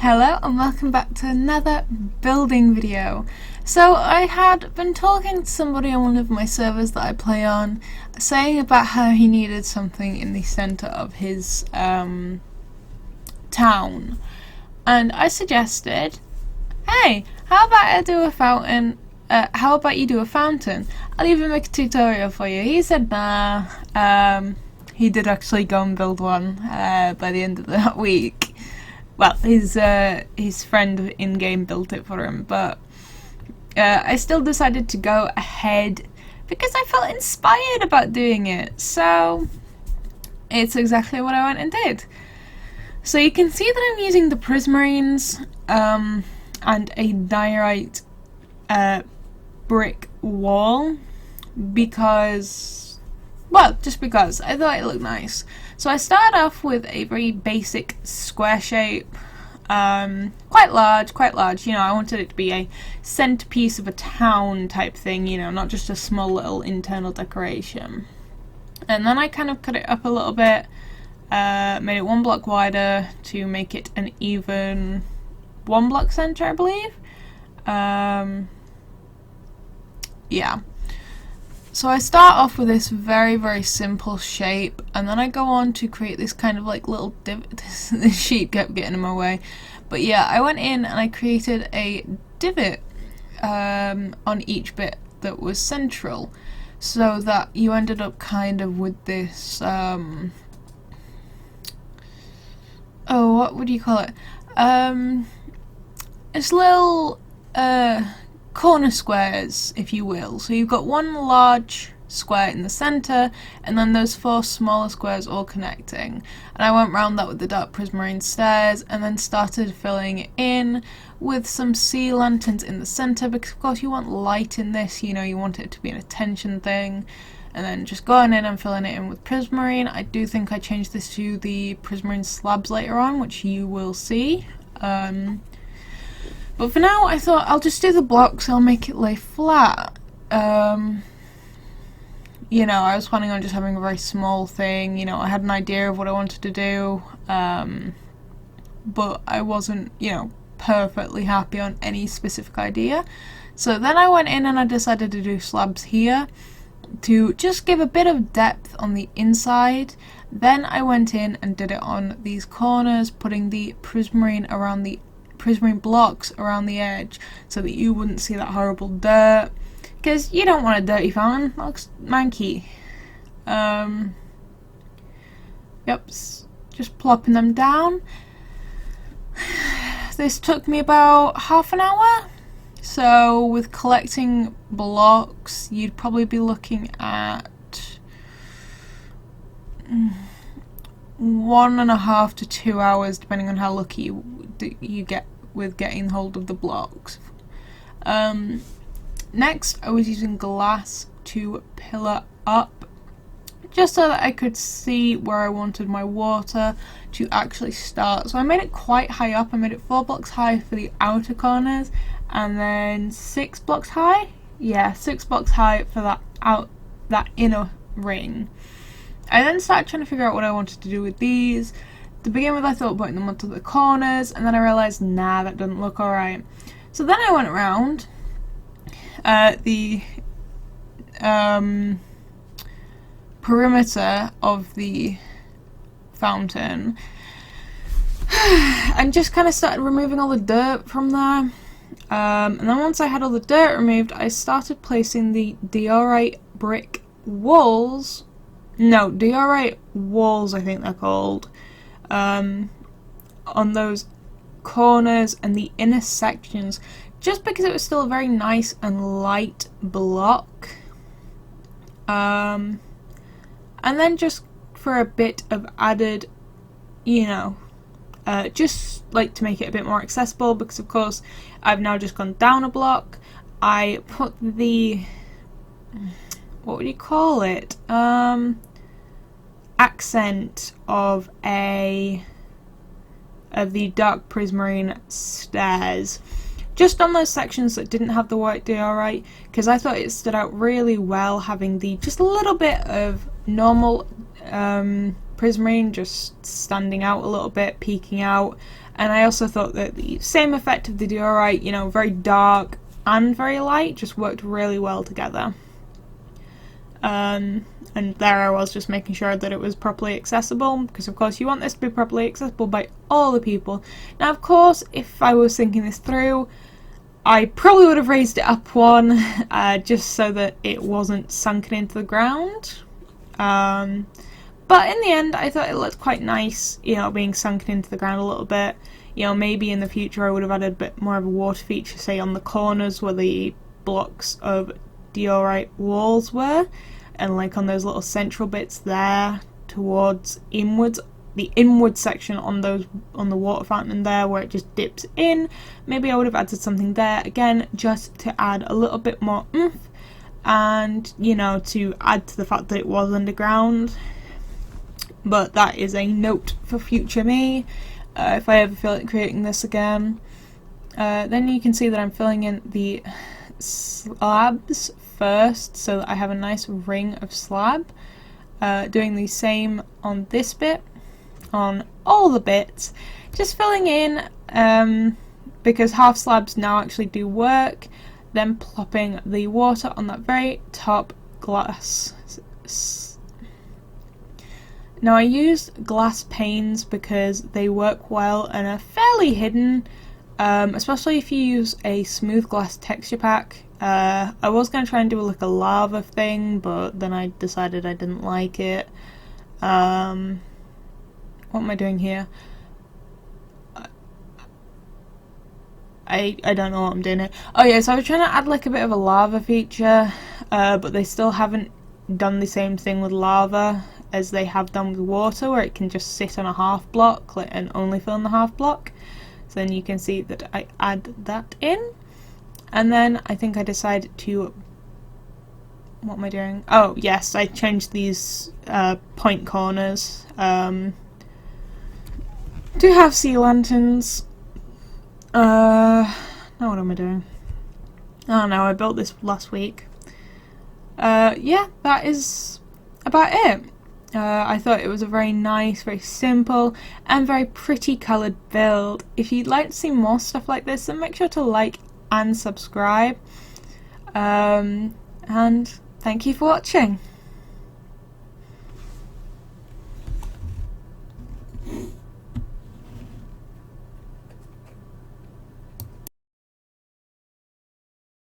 Hello and welcome back to another building video. So I had been talking to somebody on one of my servers that I play on, saying about how he needed something in the centre of his town. And I suggested, hey, how about I do a fountain? How about you do a fountain? I'll even make a tutorial for you. He said nah. He did actually go and build one by the end of that week. Well, his friend in-game built it for him, but I still decided to go ahead because I felt inspired about doing it. So it's exactly what I went and did. So you can see that I'm using the prismarines and a diorite brick wall because, well, just because I thought it looked nice. So I started off with a very basic square shape, quite large, you know, I wanted it to be a centerpiece of a town type thing, you know, not just a small little internal decoration. And then I kind of cut it up a little bit, made it 1 block wider to make it an even 1 block center, I believe. Yeah. So I start off with this very simple shape, and then I go on to create this kind of like little divot. This sheet kept getting in my way, but yeah, I went in and I created a divot on each bit that was central, so that you ended up kind of with this oh, what would you call it? It's little corner squares, if you will. So you've got one large square in the centre, and then those 4 smaller squares all connecting. And I went round that with the dark prismarine stairs, and then started filling it in with some sea lanterns in the centre, because of course you want light in this, you know, you want it to be an attention thing. And then just going in and filling it in with prismarine. I do think I changed this to the prismarine slabs later on, which you will see. But for now, I thought I'll just do the blocks, I'll make it lay flat. You know, I was planning on just having a very small thing, you know, I had an idea of what I wanted to do, but I wasn't, you know, perfectly happy on any specific idea. So then I went in and I decided to do slabs here to just give a bit of depth on the inside. Then I went in and did it on these corners, putting the prismarine blocks around the edge so that you wouldn't see that horrible dirt, because you don't want a dirty fountain, that looks manky. Yep, just plopping them down. This took me about half an hour, so with collecting blocks you'd probably be looking at 1.5 to 2 hours, depending on how lucky you get with getting hold of the blocks. Next, I was using glass to pillar up, just so that I could see where I wanted my water to actually start. So I made it quite high up. I made it 4 blocks high for the outer corners, and then 6 blocks high. Yeah, 6 blocks high for that inner ring. I then started trying to figure out what I wanted to do with these. To begin with, I thought putting them onto the corners, and then I realised, nah, that doesn't look alright. So then I went around the perimeter of the fountain and just kind of started removing all the dirt from there. And then once I had all the dirt removed, I started placing the diorite brick walls. No, diorite walls, I think they're called. On those corners and the inner sections, just because it was still a very nice and light block. And then just for a bit of added, you know, just like to make it a bit more accessible, because of course I've now just gone down a block. I put the, what would you call it? Accent of the dark prismarine stairs just on those sections that didn't have the white diorite, because I thought it stood out really well having the just a little bit of normal prismarine just standing out a little bit, peeking out. And I also thought that the same effect of the diorite, you know, very dark and very light, just worked really well together. And there I was, just making sure that it was properly accessible, because of course you want this to be properly accessible by all the people. Now of course, if I was thinking this through, I probably would have raised it up one, just so that it wasn't sunken into the ground. But in the end, I thought it looked quite nice, you know, being sunken into the ground a little bit. You know, maybe in the future I would have added a bit more of a water feature, say on the corners where the blocks of diorite walls were, and like on those little central bits there towards inwards, the inward section on the water fountain there where it just dips in. Maybe I would have added something there again, just to add a little bit more oomph, and you know, to add to the fact that it was underground. But that is a note for future me, if I ever feel like creating this again. Then you can see that I'm filling in the slabs first, so that I have a nice ring of slab. Doing the same on this bit, on all the bits, just filling in, because half slabs now actually do work. Then plopping the water on that very top glass. Now I used glass panes because they work well and are fairly hidden, especially if you use a smooth glass texture pack. I was going to try and do like a lava thing, but then I decided I didn't like it. What am I doing here? I don't know what I'm doing here. Oh yeah, so I was trying to add like a bit of a lava feature, but they still haven't done the same thing with lava as they have done with water, where it can just sit on a half block and only fill in the half block. So then you can see that I add that in. And then I think I decided to, what am I doing? Oh yes, I changed these point corners to have sea lanterns. Now what am I doing? Oh no, I built this last week. Yeah, that is about it. I thought it was a very nice, very simple and very pretty coloured build. If you'd like to see more stuff like this, then make sure to like and subscribe. And thank you for watching.